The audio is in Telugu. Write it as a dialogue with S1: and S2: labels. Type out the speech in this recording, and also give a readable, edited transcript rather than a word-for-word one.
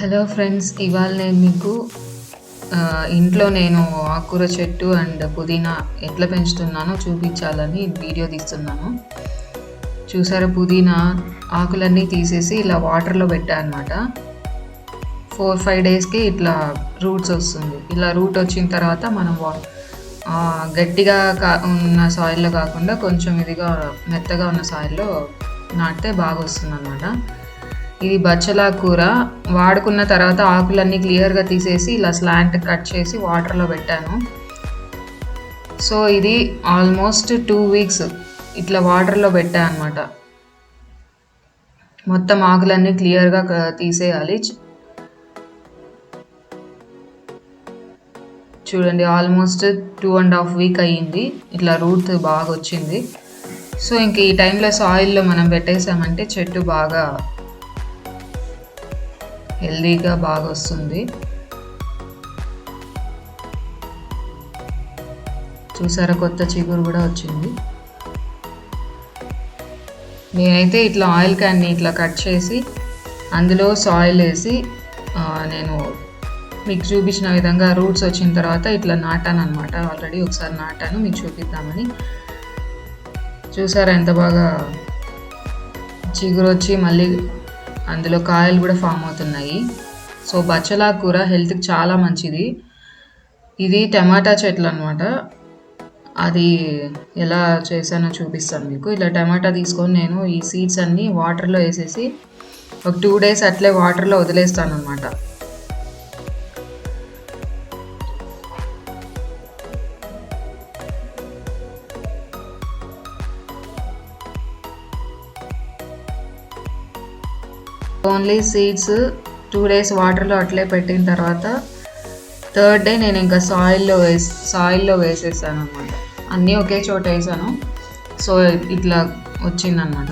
S1: హలో ఫ్రెండ్స్, ఇవాళ నేను మీకు ఇంట్లో నేను ఆకుకూర చెట్టు అండ్ పుదీనా ఎట్లా పెంచుతున్నానో చూపించాలని వీడియో తీస్తున్నాను. చూసారా, పుదీనా ఆకులన్నీ తీసేసి ఇలా వాటర్లో పెట్టా అనమాట. 4-5 డేస్కి ఇట్లా రూట్స్ వస్తుంది. ఇలా రూట్ వచ్చిన తర్వాత మనం గట్టిగా ఉన్న సాయిల్లో కాకుండా కొంచెం ఇదిగా మెత్తగా ఉన్న సాయిల్లో నాటితే బాగా వస్తుంది అనమాట. ఇది బచ్చలా కూర. వాడుకున్న తర్వాత ఆకులన్నీ క్లియర్గా తీసేసి ఇలా స్లాంట్ కట్ చేసి వాటర్లో పెట్టాను. సో ఇది ఆల్మోస్ట్ 2 వీక్స్ ఇట్లా వాటర్లో పెట్టా అనమాట. మొత్తం ఆకులన్నీ క్లియర్గా తీసేయాలి. చూడండి, ఆల్మోస్ట్ 2.5 వీక్ అయ్యింది. ఇట్లా రూట్ బాగా వచ్చింది. సో ఇంక ఈ టైంలో సాయిల్లో మనం పెట్టేసామంటే చెట్టు బాగా హెల్దీగా బాగా వస్తుంది. చూసారా, కొత్త చిగురు కూడా వచ్చింది. నేనైతే ఇట్లా ఆయిల్ క్యాన్ని ఇట్లా కట్ చేసి అందులో సాయిల్ వేసి నేను మీకు చూపించిన విధంగా రూట్స్ వచ్చిన తర్వాత ఇట్లా నాటాను అనమాట. ఆల్రెడీ ఒకసారి నాటాను, మీకు చూపిద్దామని. చూసారా ఎంత బాగా చిగురు వచ్చి మళ్ళీ అందులో కాయలు కూడా ఫామ్ అవుతున్నాయి. సో బచ్చలా కూర హెల్త్కి చాలా మంచిది. ఇది టమాటా చెట్లు అనమాట. అది ఎలా చేశానో చూపిస్తాను మీకు. ఇలా టమాటా తీసుకొని నేను ఈ సీడ్స్ అన్నీ వాటర్లో వేసేసి ఒక 2 డేస్ అట్లే వాటర్లో వదిలేస్తాను అనమాట. ఓన్లీ సీడ్స్ 2 డేస్ వాటర్లో అట్లే పెట్టిన తర్వాత 3rd డే నేను ఇంకా సాయిల్లో వేసేసాను అనమాట. అన్నీ ఒకే చోట వేసాను. సో ఇట్లా వచ్చిందనమాట.